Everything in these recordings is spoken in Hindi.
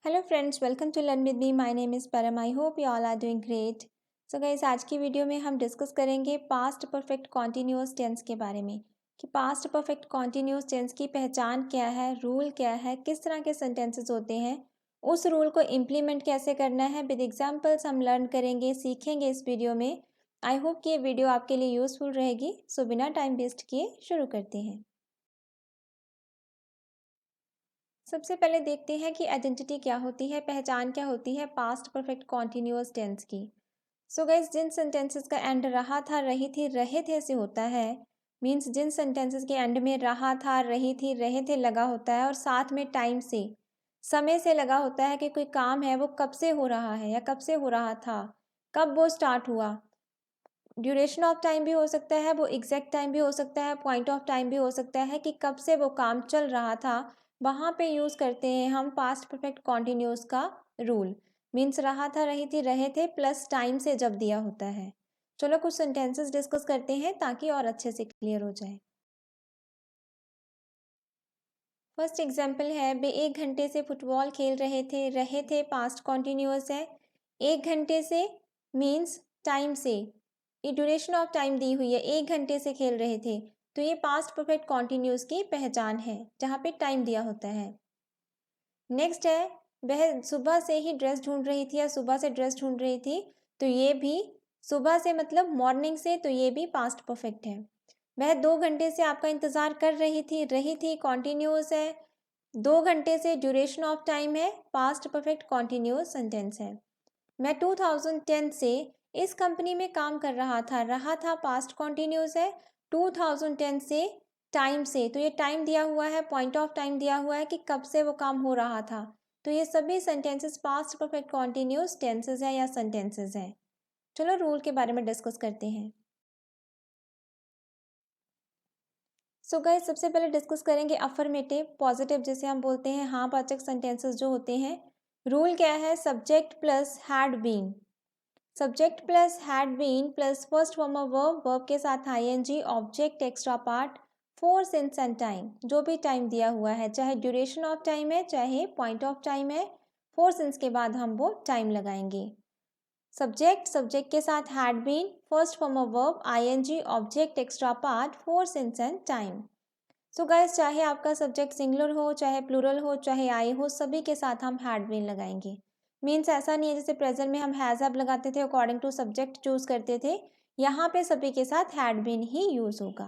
Hello friends, welcome to learn with me. My name is Param. I hope you all are doing great. So guys, आज की वीडियो में हम डिस्कस करेंगे पास्ट परफेक्ट कॉन्टिन्यूअस टेंस के बारे में कि पास्ट परफेक्ट कॉन्टिन्यूअस टेंस की पहचान क्या है, रूल क्या है, किस तरह के सेंटेंसेस होते हैं, उस रूल को इम्प्लीमेंट कैसे करना है। विद एग्जाम्पल्स हम लर्न करेंगे, सीखेंगे इस वीडियो में। आई होप कि ये वीडियो आपके लिए यूज़फुल रहेगी। सो बिना टाइम वेस्ट किए शुरू करते हैं। सबसे पहले देखते हैं कि आइडेंटिटी क्या होती है, पहचान क्या होती है पास्ट परफेक्ट कॉन्टिन्यूअस टेंस की। सो गाइस, जिन सेंटेंसेस का एंड रहा था, रही थी, रहे थे से होता है, मीन्स जिन सेंटेंसेस के एंड में रहा था, रही थी, रहे थे लगा होता है और साथ में टाइम से, समय से लगा होता है कि कोई काम है वो कब से हो रहा है या कब से हो रहा था, कब वो स्टार्ट हुआ। ड्यूरेशन ऑफ टाइम भी हो सकता है, वो एग्जैक्ट टाइम भी हो सकता है, पॉइंट ऑफ टाइम भी हो सकता है कि कब से वो काम चल रहा था। वहाँ पे यूज़ करते हैं हम पास्ट परफेक्ट कॉन्टिन्यूअस का रूल। मीन्स रहा था, रही थी, रहे थे प्लस टाइम से जब दिया होता है। चलो कुछ सेंटेंसेस डिस्कस करते हैं ताकि और अच्छे से क्लियर हो जाए। फर्स्ट एग्जाम्पल है, वे 1 घंटे से फुटबॉल खेल रहे थे पास्ट कॉन्टिन्यूअस है। 1 घंटे से मीन्स टाइम से, ये ड्यूरेशन ऑफ टाइम दी हुई है, 1 घंटे से खेल रहे थे, तो ये पास्ट परफेक्ट कॉन्टिन्यूअस की पहचान है जहाँ पे टाइम दिया होता है। नेक्स्ट है, वह सुबह से ही ड्रेस ढूंढ रही थी या सुबह से ड्रेस ढूंढ रही थी, तो ये भी सुबह से मतलब मॉर्निंग से, तो ये भी पास्ट परफेक्ट है। वह 2 घंटे से आपका इंतज़ार कर रही थी कॉन्टिन्यूअस है। 2 घंटे से ड्यूरेशन ऑफ टाइम है, पास्ट परफेक्ट कॉन्टिन्यूअस सेंटेंस है। मैं 2010 से इस कंपनी में काम कर रहा था पास्ट कॉन्टिन्यूअस है। 2010 से टाइम से, तो ये टाइम दिया हुआ है, पॉइंट ऑफ टाइम दिया हुआ है कि कब से वो काम हो रहा था। तो ये सभी sentences past perfect continuous tenses हैं या सेंटेंसेस हैं। चलो रूल के बारे में डिस्कस करते हैं। सो गाइस, सबसे पहले डिस्कस करेंगे अफर्मेटिव पॉजिटिव, जिसे हम बोलते हैं हाँ वाचक सेंटेंसेस जो होते हैं। रूल क्या है, subject plus had been, subject plus had been plus first form of verb, verb के साथ ING, object extra part, for since and time, जो भी टाइम दिया हुआ है, चाहे ड्यूरेशन ऑफ टाइम है चाहे पॉइंट ऑफ टाइम है, फोर सिंस के बाद हम वो टाइम लगाएंगे। सब्जेक्ट के साथ had been, first form of verb ING, object extra part, for since and time. So guys, चाहे आपका सब्जेक्ट सिंगुलर हो चाहे प्लूरल हो चाहे आई हो, सभी के साथ हम हैड बीन लगाएंगे। मीन्स ऐसा नहीं है जैसे प्रेजेंट में हम हैज हैव लगाते थे, अकॉर्डिंग टू सब्जेक्ट चूज करते थे, यहाँ पे सभी के साथ हैड बीन ही यूज होगा।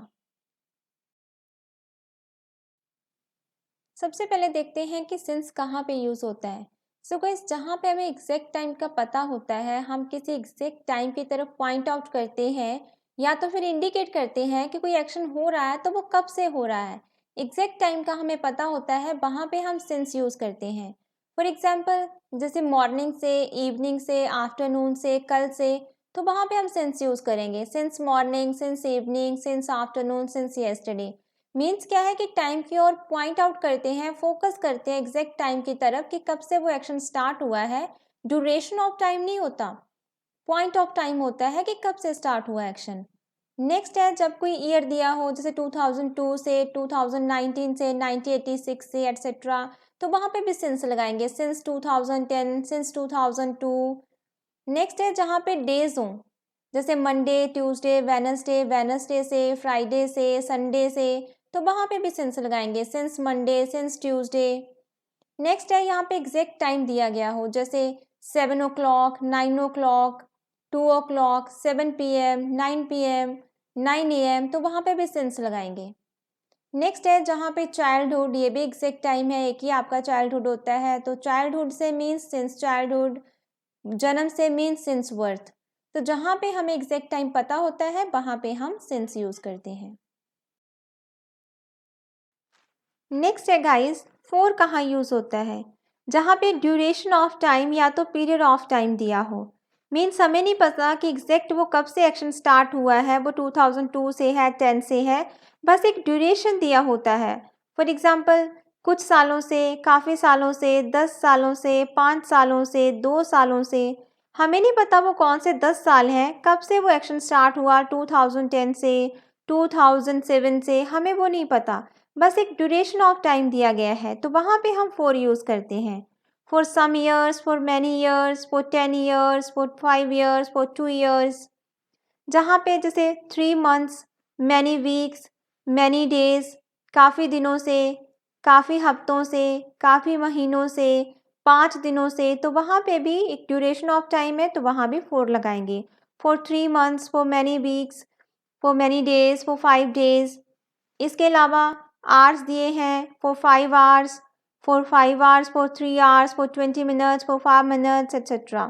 सबसे पहले देखते हैं कि सिंस कहाँ पे यूज होता है। सो गाइस, जहाँ पे हमें एग्जैक्ट टाइम का पता होता है, हम किसी एग्जैक्ट टाइम की तरफ पॉइंट आउट करते हैं या तो फिर इंडिकेट करते हैं कि कोई एक्शन हो रहा है तो वो कब से हो रहा है, एग्जैक्ट टाइम का हमें पता होता है, वहाँ पे हम सिंस यूज करते हैं। फॉर एग्जाम्पल, जैसे मॉर्निंग से, इवनिंग से, आफ्टरनून से, कल से, तो वहाँ पे हम सिंस यूज करेंगे। Since morning, since evening, since afternoon, since yesterday. Means क्या है कि टाइम की ओर पॉइंट आउट करते हैं, फोकस करते हैं एग्जैक्ट टाइम की तरफ कि कब से वो एक्शन स्टार्ट हुआ है। ड्यूरेशन ऑफ टाइम नहीं होता, पॉइंट ऑफ टाइम होता है कि कब से स्टार्ट हुआ एक्शन। नेक्स्ट है, जब कोई ईयर दिया हो, जैसे 2002 से, 2019 से, 1986 से एटसेट्रा, तो वहाँ पे भी सिंस लगाएंगे, सिंस 2010, सिंस 2002। नेक्स्ट है, जहाँ पे डेज हों, जैसे मंडे, ट्यूसडे, वेनसडे, वेनसडे से, फ्राइडे से, संडे से, तो वहाँ पे भी सिंस लगाएंगे, since Monday, since Tuesday. Next है, यहाँ पे एग्जैक्ट टाइम दिया गया हो, जैसे 7 o'clock, 9 o'clock, 2 o'clock, 7 PM, 9 PM, 9 AM, तो वहाँ पे भी सिंस लगाएंगे। नेक्स्ट है, जहाँ पे चाइल्डहुड, ये भी एग्जैक्ट टाइम है, एक ही आपका चाइल्डहुड होता है, तो चाइल्डहुड से मीन्स सिंस चाइल्डहुड, जन्म से मीन्स सिंस बर्थ। तो जहाँ पे हमें एग्जैक्ट टाइम पता होता है वहाँ पे हम सिंस यूज करते हैं। नेक्स्ट है गाइस, फोर कहाँ यूज होता है, जहाँ पे ड्यूरेशन ऑफ टाइम या तो पीरियड ऑफ टाइम दिया हो। मीन्स हमें नहीं पता कि एग्जैक्ट वो कब से एक्शन स्टार्ट हुआ है, वो 2002 से है, 10 से है, बस एक ड्यूरेशन दिया होता है। फॉर एग्जाम्पल, कुछ सालों से, काफ़ी सालों से, 10 सालों से, 5 सालों से, 2 सालों से, हमें नहीं पता वो कौन से 10 साल हैं, कब से वो एक्शन स्टार्ट हुआ, 2010 से, 2007 से, हमें वो नहीं पता, बस एक ड्यूरेशन ऑफ टाइम दिया गया है, तो वहाँ पे हम फोर यूज़ करते हैं। for some years, for many years, for 10 years, for 5 years, for 2 years. जहाँ पे जैसे 3 months, many weeks, many days, काफ़ी दिनों से, काफ़ी हफ्तों से, काफ़ी महीनों से, 5 दिनों से, तो वहाँ पे भी एक ड्यूरेशन ऑफ टाइम है तो वहाँ भी 4 लगाएंगे. for 3 months, for many weeks, for many days, for 5 days. इसके अलावा आवर्स दिए हैं for 5 hours, for 5 hours, for 3 hours, for 20 minutes, for 5 minutes, etc.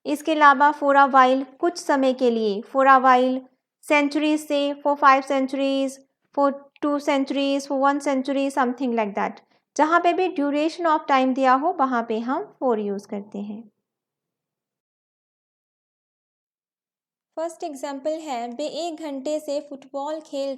इसके अलावा for a while कुछ समय के लिए, for a while, centuries से for 5 centuries, for 2 centuries, for 1 century, something like that. जहाँ पे भी ड्यूरेशन ऑफ टाइम दिया हो वहाँ पे हम for यूज़ करते हैं. फर्स्ट एग्जाम्पल है, वे 1 घंटे से फुटबॉल खेल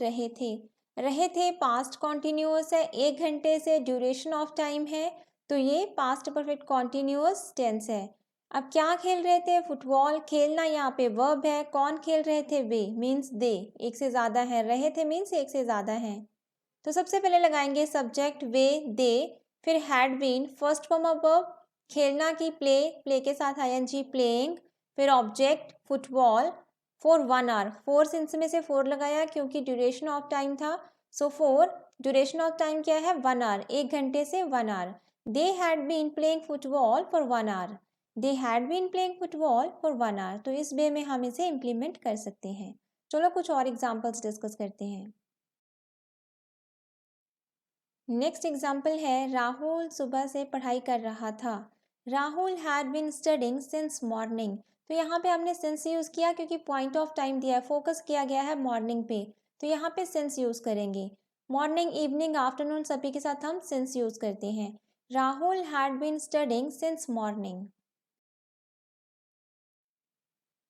रहे थे पास्ट कॉन्टिन्यूअस है, 1 घंटे से ड्यूरेशन ऑफ टाइम है तो ये पास्ट परफेक्ट कॉन्टिन्यूअस टेंस है. अब क्या खेल रहे थे? फुटबॉल. खेलना यहाँ पे वर्ब है. कौन खेल रहे थे? वे मीन्स दे, एक से ज़्यादा है. रहे थे मीन्स एक से ज़्यादा है. तो सबसे पहले लगाएंगे सब्जेक्ट वे, दे, फिर had been, first form of verb, खेलना की प्ले, प्ले के साथ आईएनजी प्लेइंग, फिर object football, for 1 hour. 4 since में से 4 लगाया क्योंकि ड्यूरेशन ऑफ टाइम था. सो 4 ड्यूरेशन ऑफ टाइम क्या है? 1 आवर, 1 घंटे से 1 hour. They had been playing football for 1 hour. They had been playing football for 1 hour. तो इस वे में हम इसे इम्प्लीमेंट कर सकते हैं. चलो कुछ और एग्जाम्पल्स डिस्कस करते हैं. नेक्स्ट एग्जाम्पल है, राहुल सुबह से पढ़ाई कर रहा था. Rahul had been studying since morning. तो यहाँ पे हमने सिंस यूज़ किया क्योंकि पॉइंट ऑफ टाइम दिया है, फोकस किया गया है मॉर्निंग पे, तो यहाँ पे सिंस यूज़ करेंगे. मॉर्निंग, इवनिंग, आफ्टरनून सभी के साथ हम सिंस यूज़ करते हैं. Rahul had been studying since morning.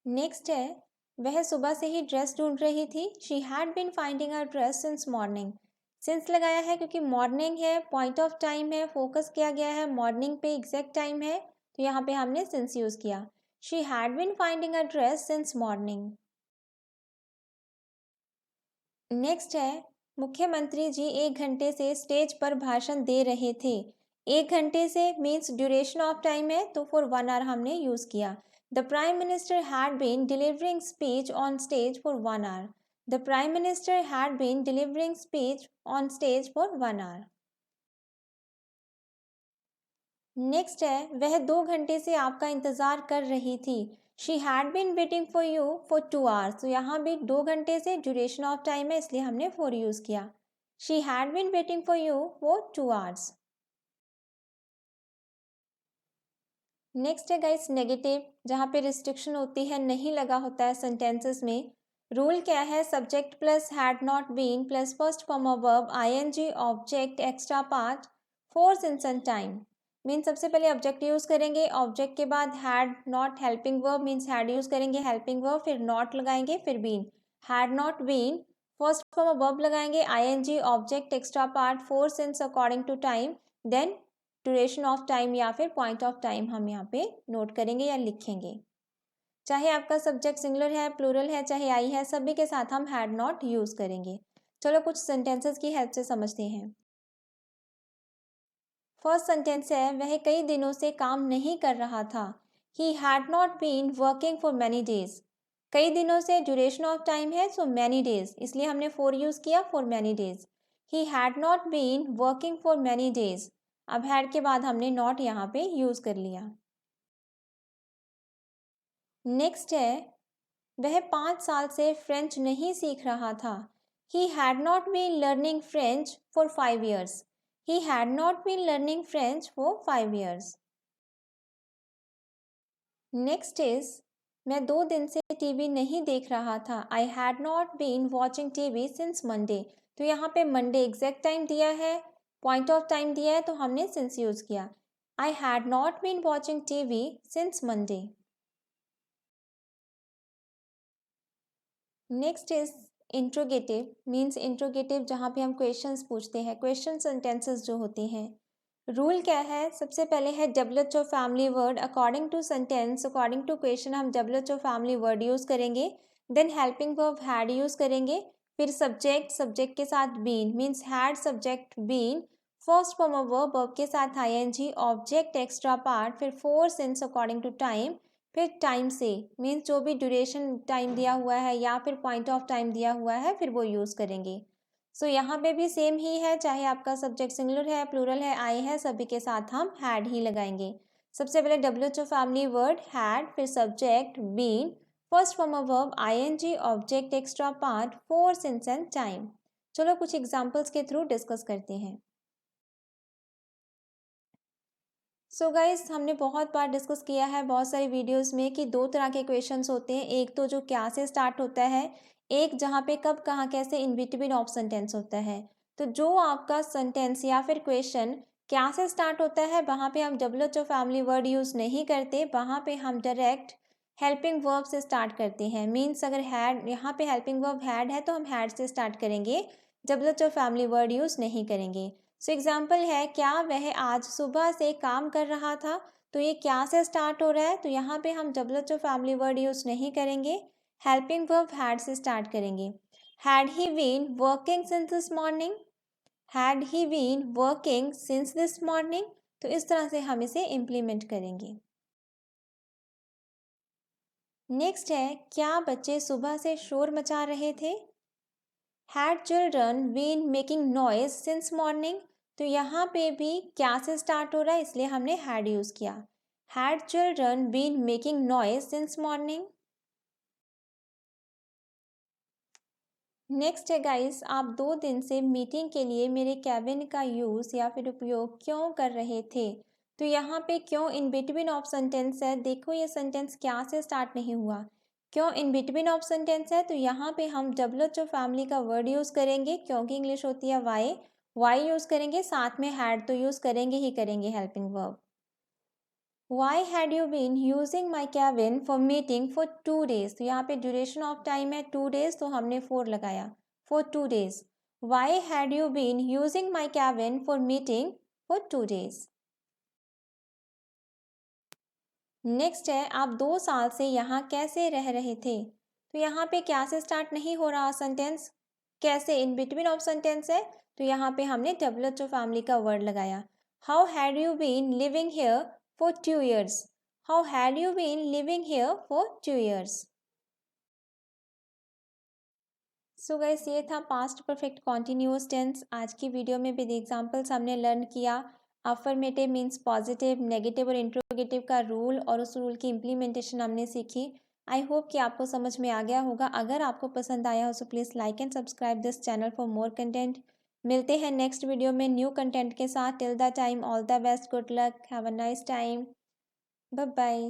Next है, वह सुबह से ही ड्रेस ढूंढ रही थी. She had been finding a dress since morning. Since लगाया है क्योंकि मॉर्निंग है, पॉइंट ऑफ टाइम है, फोकस किया गया है मॉर्निंग पे, एग्जैक्ट टाइम है, तो यहाँ पे हमने सिंस यूज़ किया. She had been finding a dress since morning. Next है, मुख्यमंत्री जी 1 घंटे से स्टेज पर भाषण दे रहे थे. 1 घंटे से मीन्स ड्यूरेशन ऑफ टाइम है तो फॉर 1 आवर हमने यूज़ किया. The prime minister had been delivering speech on stage for 1 hour. The prime minister had been delivering speech on stage for 1 hour. Next है, वह 2 घंटे से आपका इंतज़ार कर रही थी. She had been waiting for you for 2 hours. तो यहाँ भी 2 घंटे से ड्यूरेशन ऑफ टाइम है इसलिए हमने फॉर यूज़ किया. She had been waiting for you for 2 hours. Next है गाइस नेगेटिव, जहाँ पे रिस्ट्रिक्शन होती है, नहीं लगा होता है सेंटेंसेस में. रूल क्या है? Subject plus had not been plus first form of verb, ING, object, extra part, force instant time. Mean सबसे पहले ऑब्जेक्ट यूज़ करेंगे, ऑब्जेक्ट के बाद had not helping verb means had use करेंगे, हेल्पिंग वर्ब, फिर नॉट लगाएंगे, फिर been. Had not been, first form of verb लगाएंगे, ING, object, extra part, for since according to time, then duration of time या फिर पॉइंट ऑफ टाइम हम यहाँ पे नोट करेंगे या लिखेंगे. चाहे आपका सब्जेक्ट सिंगुलर है, प्लूरल है, चाहे आई है, सभी के साथ हम हैड नॉट यूज़ करेंगे. चलो कुछ सेंटेंसेस की हेल्प से समझते हैं. फर्स्ट सेंटेंस है, वह कई दिनों से काम नहीं कर रहा था. He had not been working for many days. कई दिनों से ड्यूरेशन ऑफ टाइम है सो मैनी डेज, इसलिए हमने फॉर यूज़ किया, for many days. He had not been working for many days. अब हैड के बाद हमने नॉट यहाँ पे यूज़ कर लिया. नेक्स्ट है, वह 5 साल से फ्रेंच नहीं सीख रहा था. He had not been learning French for 5 years. He had not been learning French for 5 years. Next is, मैं 2 दिन से टीवी नहीं देख रहा था. I had not been watching TV since Monday. तो यहाँ पे Monday एग्जैक्ट टाइम दिया है, पॉइंट ऑफ टाइम दिया है तो हमने since यूज़ किया. I had not been watching TV since Monday. Next is interrogative, means interrogative जहाँ पे हम क्वेश्चंस पूछते हैं, क्वेश्चन सेंटेंसेस जो होते हैं. रूल क्या है? सबसे पहले है WHO family word. According to sentence, according to question हम डब्ल्यूएचओ फैमिली वर्ड यूज़ करेंगे. Then helping verb had use करेंगे. फिर सब्जेक्ट, सब्जेक्ट के साथ been means had subject been, first form of verb के साथ आईएनजी, ऑब्जेक्ट एक्स्ट्रा पार्ट, फिर for since according to time, फिर टाइम से मीन्स जो भी ड्यूरेशन टाइम दिया हुआ है या फिर पॉइंट ऑफ टाइम दिया हुआ है फिर वो यूज़ करेंगे। सो यहाँ पे भी सेम ही है, चाहे आपका सब्जेक्ट सिंगुलर है, प्लूरल है, आई है, सभी के साथ हम हैड ही लगाएंगे। सबसे पहले WH फैमिली वर्ड हैड, फिर subject been, first form of verb ING, object extra part, for since and time. चलो कुछ एग्जांपल्स के थ्रू डिस्कस करते हैं। सो गाइस हमने बहुत बार डिस्कस किया है बहुत सारी वीडियोस में कि दो तरह के क्वेश्चंस होते हैं, एक तो जो क्या से स्टार्ट होता है, एक जहाँ पे कब कहाँ कैसे इन बिटवीन ऑफ सेंटेंस होता है। तो जो आपका सेंटेंस या फिर क्वेश्चन क्या से स्टार्ट होता है वहाँ पे हम WH फैमिली वर्ड यूज़ नहीं करते, वहाँ पे हम डायरेक्ट हेल्पिंग वर्ब से स्टार्ट करते हैं। मीन्स अगर हैड, यहाँ पे हेल्पिंग वर्ब हैड है तो हम हैड से स्टार्ट करेंगे, WH फैमिली वर्ड यूज़ नहीं करेंगे। सो एग्जाम्पल है, क्या वह आज सुबह से काम कर रहा था, तो ये क्या से स्टार्ट हो रहा है, तो यहाँ पे हम WH फैमिली वर्ड यूज़ नहीं करेंगे, हेल्पिंग वर्ब हैड से स्टार्ट करेंगे। Had he been working since this morning, had he been working since this morning, तो इस तरह से हम इसे इम्प्लीमेंट करेंगे। नेक्स्ट है, क्या बच्चे सुबह से शोर मचा रहे थे, had children been making noise since morning, तो यहाँ पे भी क्या से स्टार्ट हो रहा है इसलिए हमने हैड यूज़ किया। Had children been making noise since morning. Next है गाइस, आप 2 दिन से मीटिंग के लिए मेरे कैबिन का यूज़ या फिर उपयोग क्यों कर रहे थे, तो यहाँ पे क्यों इन बिटवीन ऑफ सेंटेंस है। देखो ये सेंटेंस क्या से स्टार्ट नहीं हुआ, क्यों इन बिटवीन ऑफ सेंटेंस है, तो यहाँ पे हम WH फैमिली का वर्ड यूज़ करेंगे, क्योंकि इंग्लिश होती है वाई यूज़ करेंगे, साथ में हैड तो यूज़ करेंगे ही करेंगे helping verb. Why had you been using my cabin for meeting for 2 days, तो यहाँ पे ड्यूरेशन ऑफ टाइम है 2 days तो हमने 4 लगाया, for 2 days। Why had you been using my cabin for meeting for 2 days। Next है, आप 2 साल से यहाँ कैसे रह रहे थे, तो यहाँ पे क्या से स्टार्ट नहीं हो रहा सेंटेंस, कैसे इन बिटवीन ऑफ सेंटेंस है, तो यहाँ पे हमने WH फैमिली का वर्ड लगाया। How had you been living here for 2 years, how had you been living here for 2 years। So guys ये था पास्ट परफेक्ट कॉन्टिन्यूअस टेंस। आज की वीडियो में विद एग्जांपल्स हमने लर्न किया अफर्मेटिव मीन्स पॉजिटिव, नेगेटिव और इंट्रोगेटिव का रूल, और उस रूल की इम्प्लीमेंटेशन हमने सीखी। आई होप कि आपको समझ में आ गया होगा। अगर आपको पसंद आया हो तो please like and subscribe this channel for more content. मिलते हैं नेक्स्ट वीडियो में न्यू कंटेंट के साथ। Till the time all the best, good luck, have a nice time, bye bye.